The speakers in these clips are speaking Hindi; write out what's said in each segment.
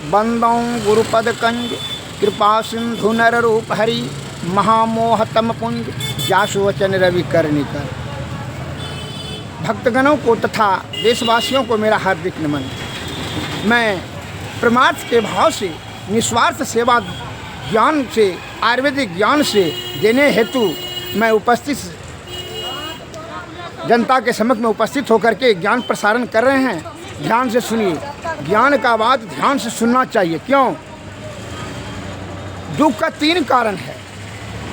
बंदों गुरुपद कंज कृपा सिंधु नर रूप हरि महामोह तम पुंज जासु वचन रवि कर्णिकर। भक्तगणों को तथा देशवासियों को मेरा हार्दिक नमन। मैं परमार्थ के भाव से निस्वार्थ सेवा ज्ञान से आयुर्वेदिक ज्ञान से देने हेतु मैं उपस्थित जनता के समक्ष में उपस्थित होकर के ज्ञान प्रसारण कर रहे हैं। ध्यान से सुनिए, ज्ञान का बात ध्यान से सुनना चाहिए। क्यों? दुख का 3 कारण है,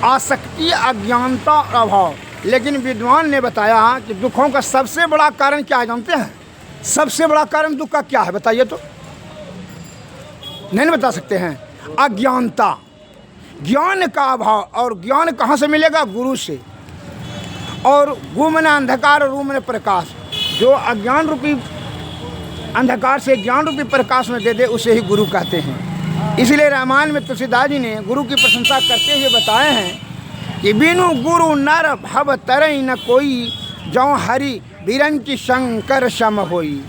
आसक्ति, अज्ञानता और अभाव। लेकिन विद्वान ने बताया कि दुखों का सबसे बड़ा कारण क्या है जानते हैं? सबसे बड़ा कारण दुख का क्या है बताइए तो? नहीं बता सकते हैं। अज्ञानता, ज्ञान का अभाव। और ज्ञान कहाँ से मिलेगा? गुरु से। और गु मने अंधकार और रू मने प्रकाश। जो अज्ञान रूपी अंधकार से ज्ञान रूपी प्रकाश में दे दे उसे ही गुरु कहते हैं। इसलिए रामायण में तुलसीदास जी ने गुरु की प्रशंसा करते हुए बताए हैं कि बिनु गुरु नर भव तरई न कोई, जौ हरि बिरंची शंकर सम होई।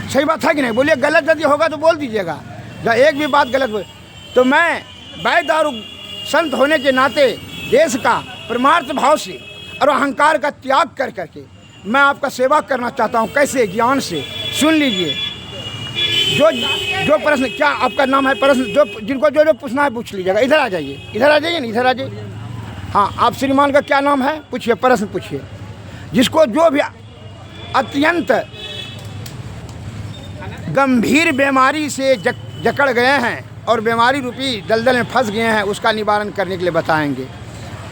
सही बात है कि नहीं? बोलिए, गलत यदि होगा तो बोल दीजिएगा। जब एक भी बात गलत हो तो मैं वैद्य और संत होने के नाते देश का परमार्थ भाव से और अहंकार का त्याग कर करके मैं आपका सेवा करना चाहता हूँ। कैसे? ज्ञान से। सुन लीजिए, जो प्रश्न, क्या आपका नाम है? प्रश्न जो जिनको जो पूछना है पूछ लीजिएगा। इधर आ जाइए, इधर आ जाइए ना, इधर आ जाइए। हाँ, आप श्रीमान का क्या नाम है? पूछिए, प्रश्न पूछिए। जिसको जो भी अत्यंत गंभीर बीमारी से जकड़ गए हैं और बीमारी रूपी दलदल में फंस गए हैं, उसका निवारण करने के लिए बताएंगे।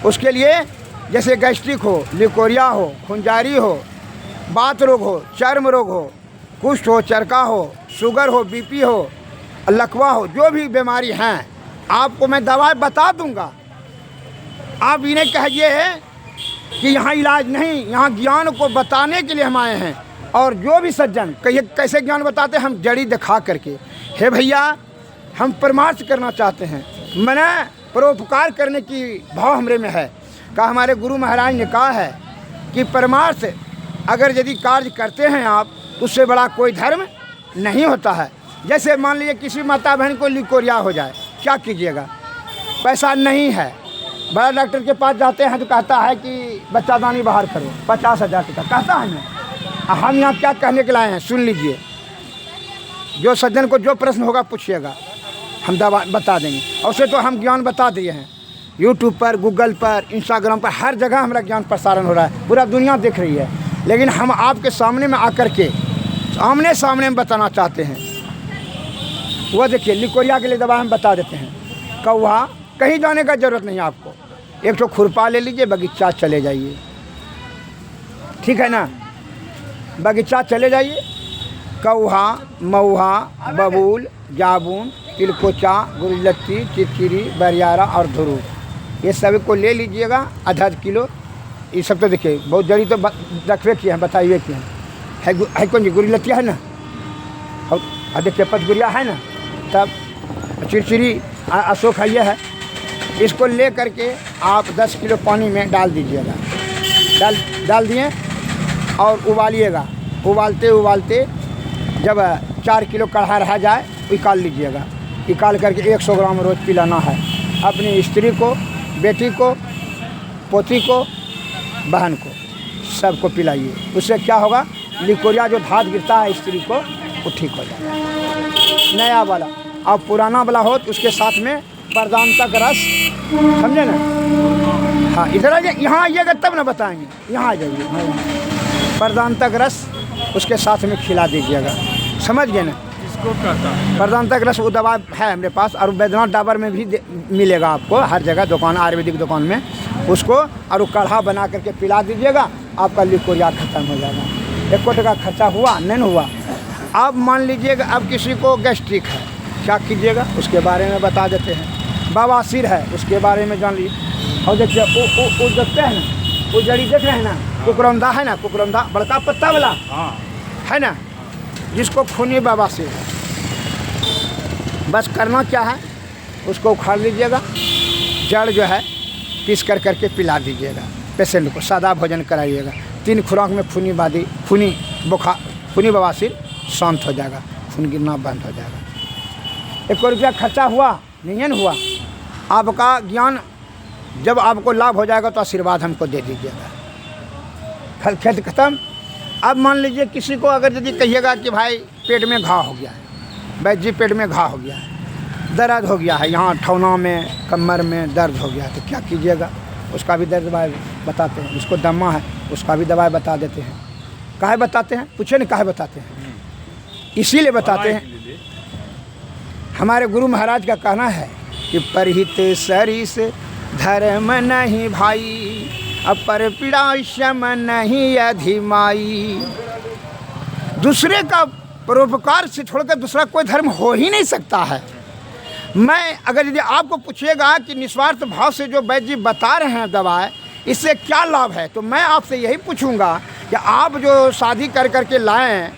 उसके लिए जैसे गैस्ट्रिक हो, लिकोरिया हो, खुंजारी हो, बात रोग हो, चर्म रोग हो, कुष्ठ हो, चरका हो, शुगर हो, बीपी हो, लकवा हो, जो भी बीमारी हैं आपको मैं दवाई बता दूंगा। आप इन्हें कहिए कि यहाँ इलाज नहीं, यहाँ ज्ञान को बताने के लिए हम आए हैं। और जो भी सज्जन कहिए कैसे ज्ञान बताते हैं? हम जड़ी दिखा करके। हे भैया, हम परमार्थ करना चाहते हैं, मैंने परोपकार करने की भाव हमरे में है। का हमारे गुरु महाराज ने कहा है कि परमार्थ अगर यदि कार्य करते हैं आप तो उससे बड़ा कोई धर्म नहीं होता है। जैसे मान लीजिए किसी माता बहन को लिकोरिया हो जाए, क्या कीजिएगा? पैसा नहीं है, बड़ा डॉक्टर के पास जाते हैं तो कहता है कि बच्चादानी बाहर करो, 50,000 का कहता है ना। हम यहाँ क्या कहने के लाए हैं सुन लीजिए। जो सज्जन को जो प्रश्न होगा पूछिएगा, हम दवा बता देंगे। और उसे तो हम ज्ञान बता दिए हैं, यूट्यूब पर, गूगल पर, इंस्टाग्राम पर, हर जगह हमारा ज्ञान प्रसारण हो रहा है, पूरा दुनिया देख रही है। लेकिन हम आपके सामने में आकर के आमने सामने में बताना चाहते हैं। वह देखिए, लिकोरिया के लिए दवा हम बता देते हैं। कौवा, कहीं जाने का ज़रूरत नहीं है आपको। एक तो खुरपा ले लीजिए, बगीचा चले जाइए, ठीक है ना? बगीचा चले जाइए, कौहा, मऊहा, बबूल, जाबुन, तिलकोचा, गुरलत्ती, चिरचिरी, बरियारा और धुरू, ये सभी को ले लीजिएगा आधा किलो। ये सब तो देखिए बहुत जड़ी तो रखवे किए हैं, बताइए किए हैं। है कौन जी? गुरलत्तिया है ना, और देखिए पतगुरिया है ना, तब चिरचिरी अशोक है, ये है। इसको ले करके आप 10 किलो पानी में डाल दीजिएगा। डाल दिए और उबालिएगा। उबालते उबालते जब 4 किलो कढ़ा रह जाए निकाल लीजिएगा। निकाल करके 100 ग्राम रोज़ पिलाना है अपनी स्त्री को, बेटी को, पोती को, बहन को, सबको पिलाइए। उससे क्या होगा? लिकोरिया जो धात गिरता है स्त्री को, वो ठीक हो जाएगा। नया वाला और पुराना वाला हो तो उसके साथ में प्रदांतक रस, समझे ना? हाँ, इधर आ जाइए, यहाँ आइएगा तब ना बताएंगे। यहाँ आ जाइए, प्रदांतक रस उसके साथ में खिला दीजिएगा, समझ गए ना? प्रदांतक रस वो दवा है मेरे पास, और बैद्यनाथ डाबर में भी मिलेगा आपको, हर जगह दुकान, आयुर्वेदिक दुकान में। उसको और वो काढ़ा बना करके पिला दीजिएगा, आपका लिकोरिया खत्म हो जाएगा। 1 का खर्चा हुआ नहीं हुआ। अब मान लीजिएगा अब किसी को गैस्ट्रिक है, क्या कीजिएगा? उसके बारे में बता देते हैं। बवासीर है, उसके बारे में जान लीजिए। और देखिए वो देखते हैं ना, वो जड़ी देख रहे हैं ना, कुकरौंधा है ना, कुकरौंधा बड़का पत्ता वाला है ना, जिसको खूनी बवासीर है। बस करना क्या है, उसको उखाड़ लीजिएगा, जड़ जो है पीस कर करके पिला दीजिएगा पेशेंट को। सादा भोजन कराइएगा। 3 खुराक में खूनी बवासीर शांत हो जाएगा, खून गिरना बंद हो जाएगा। 1 रुपया खर्चा हुआ नहीं है ना हुआ। आपका ज्ञान जब आपको लाभ हो जाएगा तो आशीर्वाद हमको दे दीजिएगा। खेत खत्म। अब मान लीजिए किसी को अगर यदि कहिएगा कि भाई पेट में घाव हो गया है, वैद्य जी पेट में घाव हो गया है, दर्द हो गया है, यहाँ ठौना में कमर में दर्द हो गया है, तो क्या कीजिएगा? उसका भी दर्द दवाई बताते हैं। जिसको दमा है उसका भी दवाई बता देते हैं। काहे बताते हैं? पूछे नहीं काहे बताते हैं? इसीलिए बताते हैं। हमारे गुरु महाराज का कहना है कि परहित सरिस धर्म नहीं भाई, अपर पीड़ा शम नहीं अधिमाई। दूसरे का परोपकार से छोड़कर दूसरा कोई धर्म हो ही नहीं सकता है। मैं अगर यदि आपको पूछिएगा कि निस्वार्थ भाव से जो वैद्य जी बता रहे हैं दवाएं, इससे क्या लाभ है, तो मैं आपसे यही पूछूंगा कि आप जो शादी कर करके लाए हैं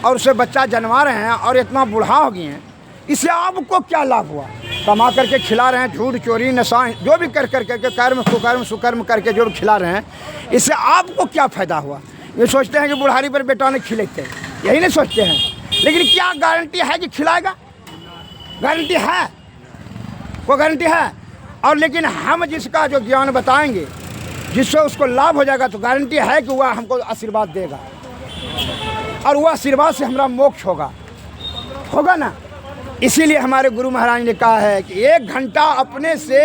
और उसे बच्चा जन्मा रहे हैं और इतना बूढ़ा हो गए हैं, इससे आपको क्या लाभ हुआ? कमा करके खिला रहे हैं, झूठ चोरी नशा जो भी कर करके कर्म कुकर्म सुकर्म करके जो भी खिला रहे हैं, इससे आपको क्या फ़ायदा हुआ? ये सोचते हैं कि बुढ़ारी पर बेटा ने खिलाते, यही नहीं सोचते हैं। लेकिन क्या गारंटी है कि खिलाएगा? गारंटी है? वो गारंटी है? और लेकिन हम जिसका जो ज्ञान बताएंगे, जिससे उसको लाभ हो जाएगा, तो गारंटी है कि वह हमको आशीर्वाद देगा और वह आशीर्वाद से हमारा मोक्ष होगा ना। इसीलिए हमारे गुरु महाराज ने कहा है कि 1 घंटा अपने से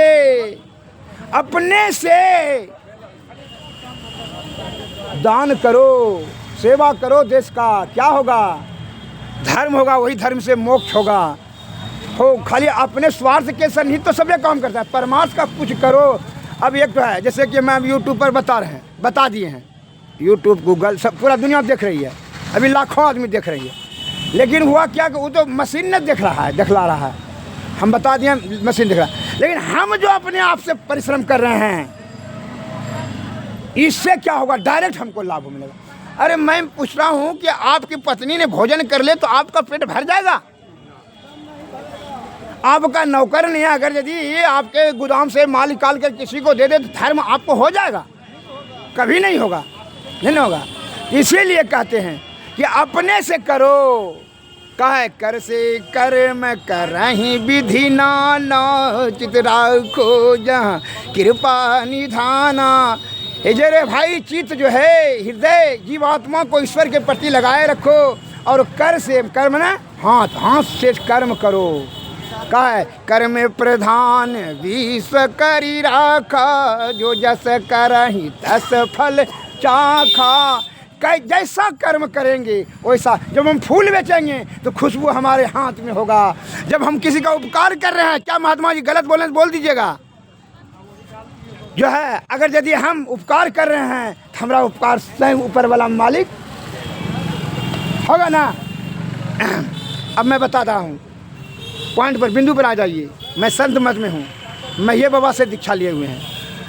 दान करो, सेवा करो देश का, क्या होगा? धर्म होगा, वही धर्म से मोक्ष होगा। हो खाली अपने स्वार्थ के सन्निहित तो सब ये काम करता है, परमार्थ का कुछ करो। अब एक तो है जैसे कि मैं यूट्यूब पर बता दिए हैं, यूट्यूब गूगल सब पूरा दुनिया देख रही है, अभी लाखों आदमी देख रही है। लेकिन हुआ क्या कि वो तो मशीन ने दिखला रहा है, हम बता दिए मशीन दिख रहा है। लेकिन हम जो अपने आप से परिश्रम कर रहे हैं, इससे क्या होगा? डायरेक्ट हमको लाभ मिलेगा। अरे मैं पूछ रहा हूँ कि आपकी पत्नी ने भोजन कर ले तो आपका पेट भर जाएगा? आपका नौकर नहीं है, अगर यदि ये आपके गोदाम से माल निकाल कर किसी को दे दे तो धर्म आपको हो जाएगा? कभी नहीं होगा, नहीं होगा। इसीलिए कहते हैं कि अपने से करो, कहे कर से कर्म करहि विधि नाना, चित राखो जहाँ कृपा निधाना। ये रे भाई, चित्त जो है, हृदय जीवात्मा को ईश्वर के प्रति लगाए रखो और कर से कर्म ना हाथ से कर्म करो। कहे कर्म प्रधान विश्व करी राखा, जो जस करहि तस फल चाखा। जैसा कर्म करेंगे वैसा, जब हम फूल बेचेंगे तो खुशबू हमारे हाथ में होगा। जब हम किसी का उपकार कर रहे हैं, क्या महात्मा जी गलत बोले तो बोल दीजिएगा, जो है अगर यदि हम उपकार कर रहे हैं तो हमारा उपकार स्वयं ऊपर वाला मालिक होगा ना। अब मैं बताता हूँ, पॉइंट पर, बिंदु पर आ जाइए। मैं संत मत में हूँ, मैं ये बाबा से दीक्षा लिए हुए हैं,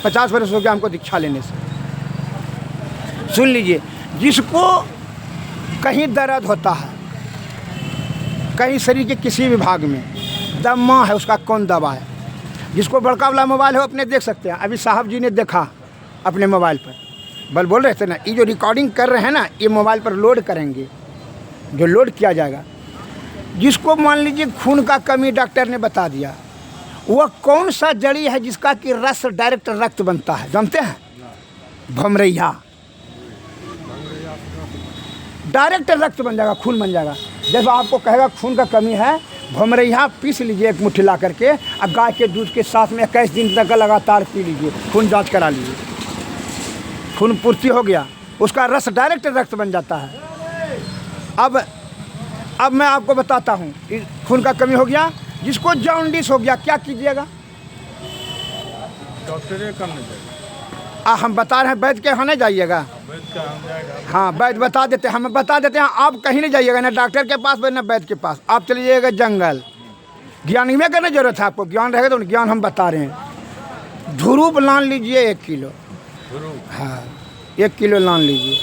50 वर्ष हो गया हमको दीक्षा लेने से। सुन लीजिए, जिसको कहीं दर्द होता है, कहीं शरीर के किसी भी भाग में दमा है, उसका कौन दवा है? जिसको बड़का वाला मोबाइल हो अपने देख सकते हैं। अभी साहब जी ने देखा अपने मोबाइल पर, बोल रहे थे ना, ये जो रिकॉर्डिंग कर रहे हैं ना, ये मोबाइल पर लोड करेंगे, जो लोड किया जाएगा। जिसको मान लीजिए खून का कमी डॉक्टर ने बता दिया, वह कौन सा जड़ी है जिसका कि रस डायरेक्ट रक्त बनता है, जानते हैं? भमरैया, डायरेक्ट रक्त बन जाएगा, खून बन जाएगा। जब आपको कहेगा खून का कमी है, भमरैया पीस लीजिए 1 मुट्ठी ला करके, और गाय के दूध के साथ में 21 दिन तक लगातार पी लीजिए, खून जांच करा लीजिए, खून पूर्ति हो गया, उसका रस डायरेक्ट रक्त बन जाता है। अब मैं आपको बताता हूँ, खून का कमी हो गया, जिसको जॉन्डिस हो गया, क्या कीजिएगा? डॉक्टर करने जाएगा। हम बता रहे हैं, वैद्य के यहाँ नहीं जाइएगा। हाँ, वैद्य बता देते हैं, हम बता देते हैं, आप कहीं नहीं जाइएगा, ना डॉक्टर के पास ना वैद्य के पास, आप चले जाइएगा जंगल। ज्ञान में करने जरूरत है आपको, ज्ञान रहेगा तो ज्ञान हम बता रहे हैं। धुरूप लान लीजिए 1 किलो, हाँ 1 किलो लान लीजिए,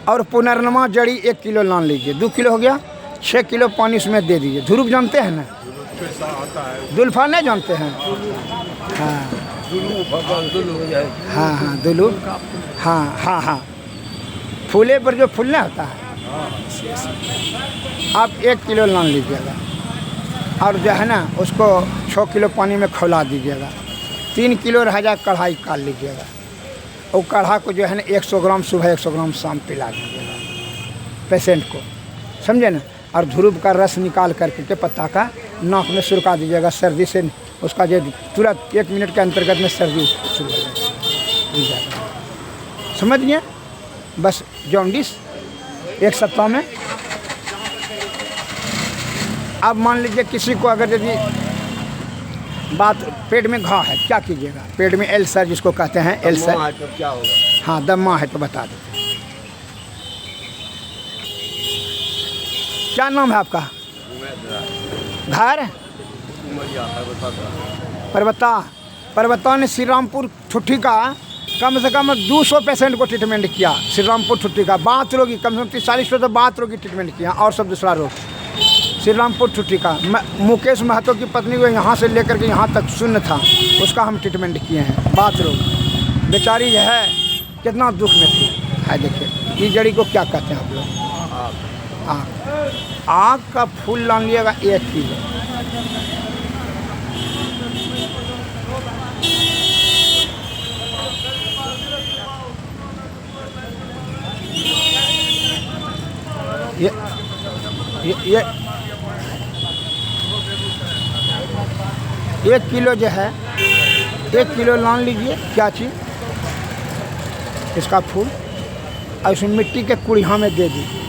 और पुनर्नमा जड़ी 1 किलो लान लीजिए, 2 किलो हो गया, 6 किलो पानी उसमें दे दीजिए। धुरूप जानते हैं ना? दुल्फा नहीं जानते हैं? हाँ हाँ दुलू, हाँ फूले पर जो फूलना होता है, आप 1 किलो लान लीजिएगा। और जो है ना उसको 6 किलो पानी में खौला दीजिएगा। 3 किलो रह जाए कढ़ाई काट लीजिएगा। और काढ़ा को जो है ना 100 ग्राम सुबह 100 ग्राम शाम पिला दीजिएगा पेशेंट को, समझे ना। और ध्रुव का रस निकाल करके के पत्ता का नाक में सुरका दीजिएगा। सर्दी से उसका जो तुरंत 1 मिनट के अंतर्गत में सर्दी शुरू हो जाएगा। समझ गए? बस जॉन्डिस 1 सप्ताह में। अब मान लीजिए किसी को अगर यदि बात पेट में घाव है, क्या कीजिएगा? पेट में एल्सर जिसको कहते हैं, एल्सर। तो क्या होगा? हाँ, दमा है तो बता देते हैं। क्या नाम है आपका? घर परबत्ता ने श्री रामपुर ठुट्ठी का कम से कम 200 पेशेंट को ट्रीटमेंट किया। श्री रामपुर ठुट्ठी का बात रोगी कम से कम 40 तो बात रोगी ट्रीटमेंट किया, और सब दूसरा रोग। श्री रामपुर ठुट्ठी का मुकेश महतो की पत्नी को यहाँ से लेकर के यहाँ तक शून्य था, उसका हम ट्रीटमेंट किए हैं। बात रोग बेचारी जो है कितना दुख में थी है। देखिए ये जड़ी को क्या कहते हैं आप लोग? आग का फूल ला लिएगा 1 किलो। ये 1 किलो जो है 1 किलो लान लीजिए। क्या चीज़? इसका फूल, और उसमें मिट्टी के कुड़िया में दे दीजिए,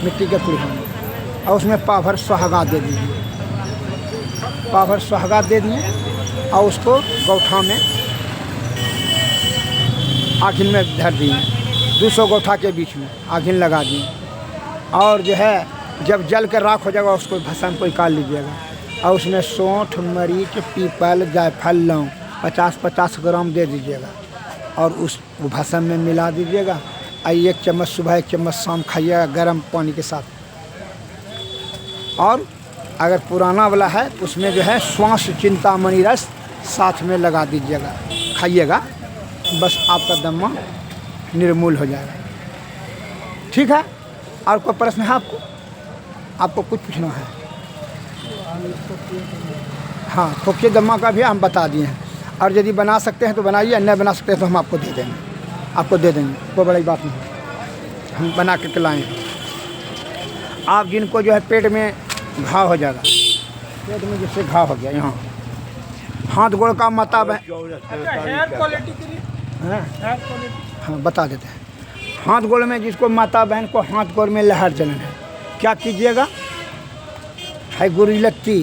मिट्टी के कुड़िया में, और उसमें पाभर सुहागा दे दीजिए। पाभर सुहागा दे दिए और उसको गौठा में आखिन में धर दिए, 200 गौठा के बीच में आखिन लगा दिए। और जो है जब जल कर राख हो जाएगा उसको भस्म को निकाल लीजिएगा। और उसमें सौंठ, मरीच, पीपल, जायफल, लौंग 50-50 ग्राम दे दीजिएगा और उस भस्म में मिला दीजिएगा। और 1 चम्मच सुबह 1 चम्मच शाम खाइएगा गर्म पानी के साथ। और अगर पुराना वाला है तो उसमें जो है श्वास चिंतामणि रस साथ में लगा दीजिएगा, खाइएगा, बस आपका दमा निर्मूल हो जाएगा। ठीक है? और कोई प्रश्न है आपको कुछ पूछना है? हाँ, खोखिए दमा का भी हम बता दिए हैं। और यदि बना सकते हैं तो बनाइए, नहीं बना सकते हैं तो हम आपको दे देंगे, कोई बड़ी बात नहीं, हम बना के खिलाएँ। आप जिनको जो है पेट में घाव हो जाएगा, पेट में जैसे घाव हो गया यहाँ, हाथ गोड़ का मतलब है, हेयर क्वालिटी के लिए हेयर क्वालिटी हाँ बता देते हैं। हाथ गोड़ में जिसको माता बहन को हाथ गोड़ में लहर जलन है, क्या कीजिएगा? है गुरिलत्ती,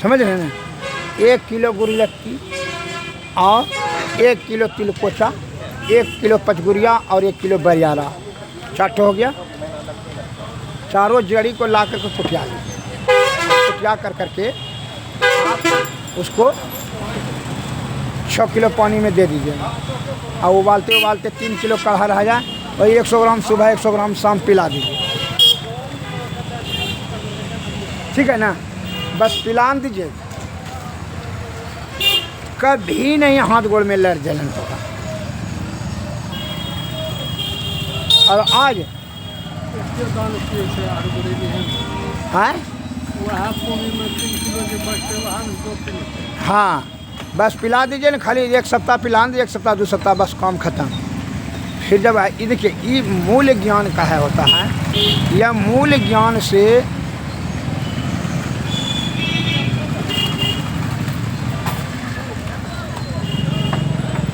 समझ रहे हैं ना? 1 किलो गुरिलत्ती और 1 किलो तिलकोचा, 1 किलो पचगुरिया और 1 किलो बरियारा, 4 हो गया। चारों जड़ी को ला करके कुटिया लीजिए। कुटिया कर करके आप उसको 6 किलो पानी में दे दीजिएगा और उबालते उबालते 3 किलो काढ़ा रह जाए, वही 100 ग्राम सुबह 100 ग्राम शाम पिला दीजिए। ठीक है ना? बस पिला दीजिए, कभी नहीं हाथ गोड़ में लड़ जलन होगा। और आज हाँ बस पिला दीजिए ना, खाली 1 सप्ताह पिला दीजिए, 1 सप्ताह 2 सप्ताह, बस काम खत्म। फिर जब ये देखिए ये मूल ज्ञान का है होता है, यह मूल ज्ञान से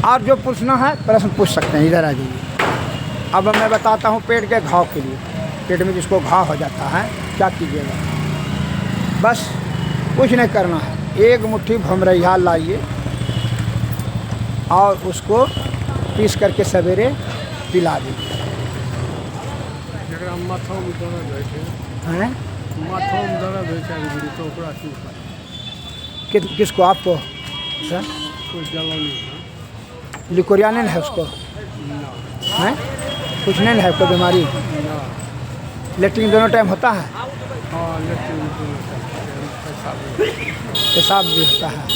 और जो पूछना है प्रश्न पूछ सकते हैं, इधर आ जाइए। अब मैं बताता हूँ पेट के घाव के लिए। पेट में जिसको घाव हो जाता है क्या कीजिएगा? बस कुछ नहीं करना है, 1 मुट्ठी भमरैया लाइए और उसको पीस करके सवेरे पिला दीजिए। किसको? आपको सर? लिकोरिया नहीं है उसको? हैं? कुछ नहीं है, कोई बीमारी? लेट्रिन दोनों टाइम होता है? पेशाब भी होता है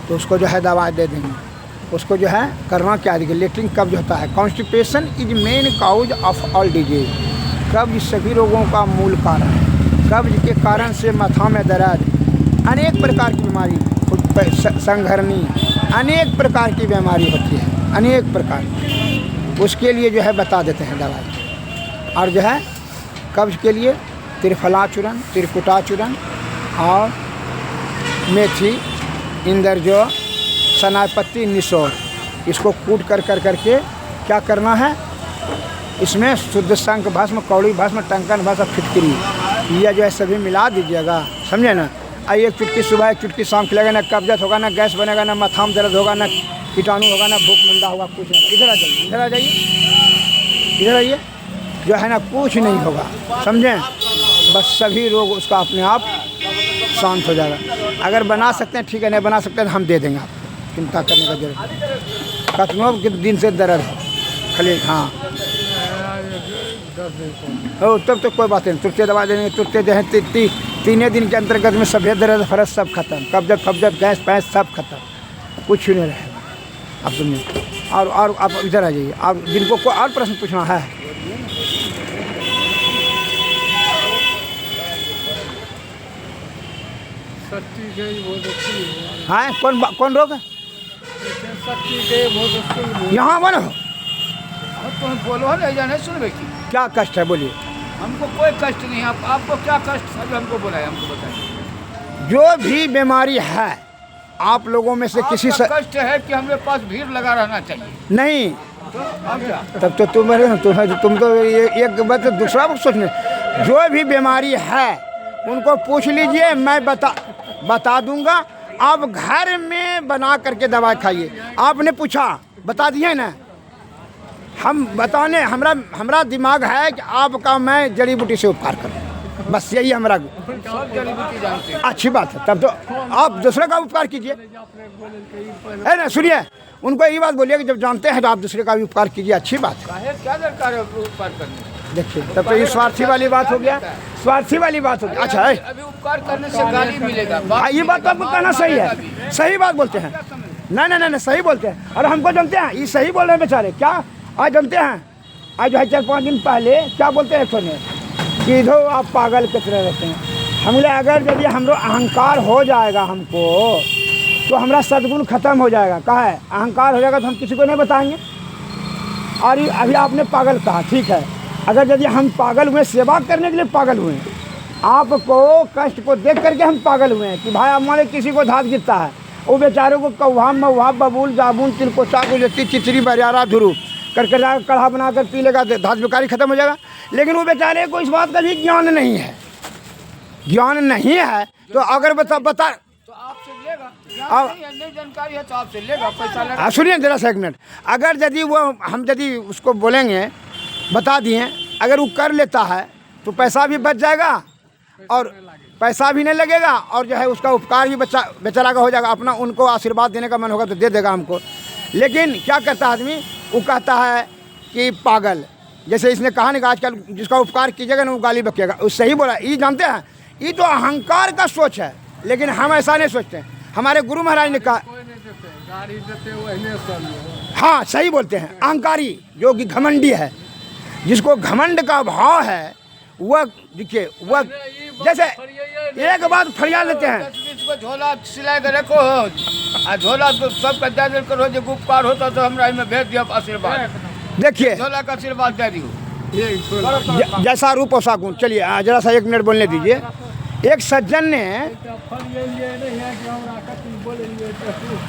तो उसको जो है दवा दे देंगे। उसको जो है करना क्या देखिए, लेट्रिन कब्ज होता है। Constipation is main cause of all disease. कब्ज सभी रोगों का मूल कारण है। कब्ज के कारण से माथा में दर्द, अनेक प्रकार की बीमारी, संघर्णी, अनेक प्रकार की बीमारी होती है, अनेक प्रकार। उसके लिए जो है बता देते हैं दवाई। और जो है कब्ज के लिए त्रिफला चूर्ण, त्रिकुटा चूर्ण और मेथी, इंद्रजौ, सनापत्ती, निसोर, इसको कूट कर करके क्या करना है, इसमें शुद्ध शंख भस्म, कौड़ी भस्म, टंकन भस्म, फिटकरी, यह जो है सभी मिला दीजिएगा, समझे ना। एक चुटकी सुबह, एक चुटकी शाम खिलाएगा, ना कब्जत होगा, ना गैस बनेगा, ना माथा में दर्द होगा, ना कीटाणु होगा, ना भूख मंदा होगा, कुछ नहीं। इधर आ जाइए, इधर आ जाइए, इधर आइए, जो है ना कुछ नहीं होगा, समझें। बस सभी रोग उसका अपने आप शांत हो जाएगा। अगर बना सकते हैं ठीक है, नहीं बना सकते हैं हम दे देंगे आपको, चिंता करने का जरूरत नहीं। कतनों के दिन से दर्द हो खाली, हाँ हो तब तो कोई बात नहीं, तुरंत दवा देंगे, तुरंत जो है 3 दिन के अंतर्गत में सफ़ेद दर्द फरस सब खत्म, कब्जत फब्जत गैस पैस सब खत्म, कुछ ही नहीं रहेगा। आप सुनिए और आप इधर आ जाइए, आप जिनको कोई और प्रश्न पूछना है। हाँ कौन रोग है यहाँ बनो, तुम बोलो नहीं सुनबे की क्या कष्ट है बोलिए। हमको कोई कष्ट नहीं, आपको क्या कष्ट है हमको बोला, हमको बताइए। जो भी बीमारी है आप लोगों में से किसी से कष्ट है कि हमारे पास भीड़ लगा रहना चाहिए, नहीं तो तब तो तुम तो एक बात दूसरा बात सोचने। जो भी बीमारी है उनको पूछ लीजिए, मैं बता दूंगा। आप घर में बना करके दवा खाइए। आपने पूछा बता दिए ना, हम बताने हमरा दिमाग है कि आपका मैं जड़ी बूटी से उपकार करूँ, बस यही हमारा। सब जड़ी बूटी जानते हैं। अच्छी बात है, तब तो आप दूसरे का उपकार कीजिए, है ना। सुनिए, उनको यही बात बोलिए कि जब जानते हैं तो आप दूसरे का भी उपकार कीजिए, अच्छी बात है। क्या दरकार है उपकार करने? देखिए तब तो ये स्वार्थी वाली बात हो गया, स्वार्थी वाली बात हो गई। अच्छा है, अभी उपकार करने से गाली मिलेगा, ये बात तो आपको कहना सही है, सही बात बोलते हैं। नहीं सही बोलते हैं। और हमको जानते हैं ये सही बोल रहे हैं बेचारे। क्या आज जानते हैं, आज जो है 4-5 दिन पहले क्या बोलते हैं ने कि इधर आप पागल कितने रहते हैं। हमले अगर यदि हमरो अहंकार हो जाएगा हमको, तो हमारा सद्गुण खत्म हो जाएगा। कहा है अहंकार हो जाएगा तो हम किसी को नहीं बताएंगे। और ये अभी आपने पागल कहा, ठीक है, अगर यदि हम पागल हुए, सेवा करने के लिए पागल हुए, आपको कष्ट को देख करके हम पागल हुए हैं कि भाई हमारे किसी को धात गिरता है, वो बेचारों को कौहा मऊहा बबूल जाबुन तिलकोचा गुजरती चिचरी बरियारा धुरू करके जाकर कढ़ा बनाकर पी लेगा, धात बेकारी खत्म हो जाएगा। लेकिन वो बेचारे को इस बात का भी ज्ञान नहीं है, ज्ञान नहीं है तो अगर बता तो आपसे लेगा, नहीं जानकारी है तो आपसे लेगा, पैसा लेगा। सुनिए जरा सा एक मिनट। अगर यदि वो हम यदि उसको बोलेंगे, बता दिए, अगर वो कर लेता है तो पैसा भी बच जाएगा और पैसा भी नहीं लगेगा, और जो है उसका उपकार भी बेचारा का हो जाएगा। अपना उनको आशीर्वाद देने का मन होगा तो दे देगा हमको। लेकिन क्या करता है आदमी, वो कहता है कि पागल, जैसे इसने कहा नहीं कि आजकल जिसका उपकार कीजिएगा ना वो गाली बकेगा। उससे ही बोला, ये जानते हैं ये तो अहंकार का सोच है, लेकिन हम ऐसा नहीं सोचते। हमारे गुरु महाराज ने कहा, हाँ सही बोलते हैं, अहंकारी जो कि घमंडी है, जिसको घमंड का भाव है, वह देखिए वह जैसे एक बात फरियाद लेते हैं, 10-20 को झोला सिला के रखो, आ झोला तो सबका दे दे करो, जो उपकार होता तो हमरा में भेज दिया आशीर्वाद। देखिए झोला का आशीर्वाद दे दियो, जैसा रूप वैसा गुण। चलिए जरा सा 1 मिनट बोलने दीजिए। एक सज्जन ने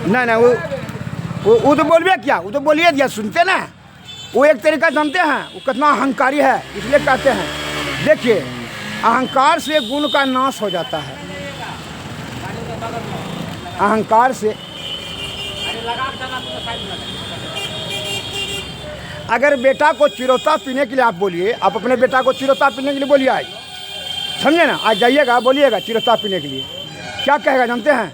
नहीं वो तो बोलबे क्या, वो तो बोलिए दिया, सुनते ना। वो एक तरीका जानते हैं वो कितना अहंकारी है, इसलिए कहते हैं। देखिए अहंकार से गुण का नाश हो जाता है, अहंकार से। अगर बेटा को चिरोता पीने के लिए आप बोलिए, आप अपने बेटा को चिरोता पीने के लिए बोलिए, आज समझे ना, आज जाइएगा बोलिएगा चिरोता पीने के लिए, क्या कहेगा जानते हैं?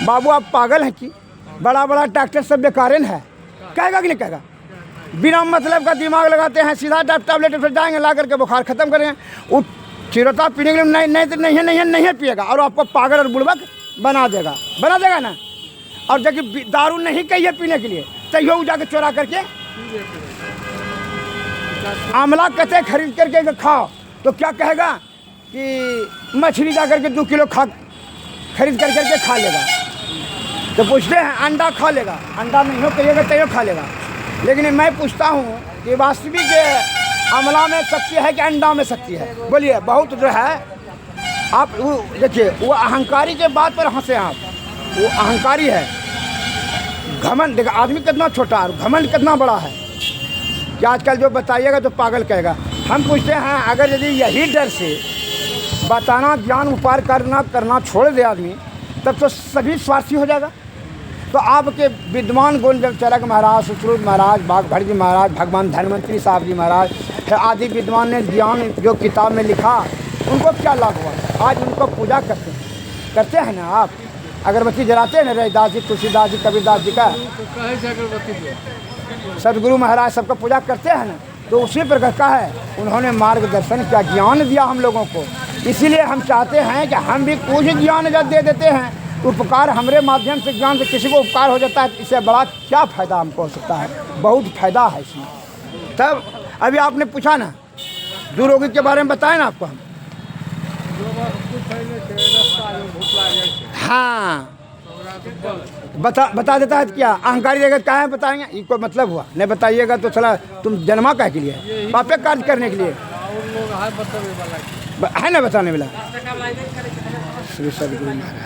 बाबू आप पागल हैं कि बड़ा बड़ा डॉक्टर सब बेकारेन है, कहेगा कि नहीं कहेगा? बिना मतलब का दिमाग लगाते हैं, सीधा टैबलेट फिर जाएंगे ला करके बुखार खत्म करेंगे। वो चिरोता पीने के लिए नहीं पिएगा और आपको पागल और बुड़बक बना देगा ना। और जबकि दारू नहीं कहिए पीने के लिए, तैयो जाके चोरा करके आंवला कते खरीद करके खाओ, तो क्या कहेगा कि मछली जा करके 2 किलो खरीद करके खा लेगा। तो पूछते हैं अंडा खा लेगा, अंडा नहीं हो कहिएगा तो खा लेगा। लेकिन मैं पूछता हूँ कि वास्तविक अमला में शक्ति है कि अंडा में शक्ति है? बोलिए। बहुत जो है आप वो देखिए, वो अहंकारी के बात पर हंसे आप, वो अहंकारी है। घमंड देखा, आदमी कितना छोटा है, घमंड कितना बड़ा है कि आजकल जो बताइएगा तो पागल कहेगा। हम पूछते हैं अगर यदि यही डर से बताना, ज्ञान उपकार करना छोड़ दे आदमी, तब तो सभी स्वार्थी हो जाएगा। तो आपके विद्वान गोविंदचरक महाराज, सुश्रुत महाराज, बागभट जी महाराज, भगवान धन्वंतरी साहब जी महाराज आदि विद्वान ने ज्ञान जो किताब में लिखा, उनको क्या लाभ हुआ? आज उनको पूजा करते हैं ना आप, अगरबत्ती जलाते हैं ना, रविदास जी, तुलसीदास जी, कबीरदास जी का, सदगुरु महाराज सबका पूजा करते हैं ना। तो उसी प्रकार का है, उन्होंने मार्गदर्शन किया, ज्ञान दिया हम लोगों को। इसीलिए हम चाहते हैं कि हम भी कुछ ज्ञान जब दे देते हैं, उपकार हमारे माध्यम से ज्ञान से किसी को उपकार हो जाता है, इससे बड़ा क्या फ़ायदा हमको हो सकता है? बहुत फ़ायदा है इसमें। तब अभी आपने पूछा ना, दुर्रोगी के बारे में बताया ना आपको हम। हाँ, बता देता है क्या? अहंकारी जगत क्या है बताएंगे, इनको मतलब हुआ नहीं बताइएगा तो चला तुम जन्मा कह के लिए, पापे कार्य करने के लिए है ना बताने वाला। श्री सदगुरु महाराज।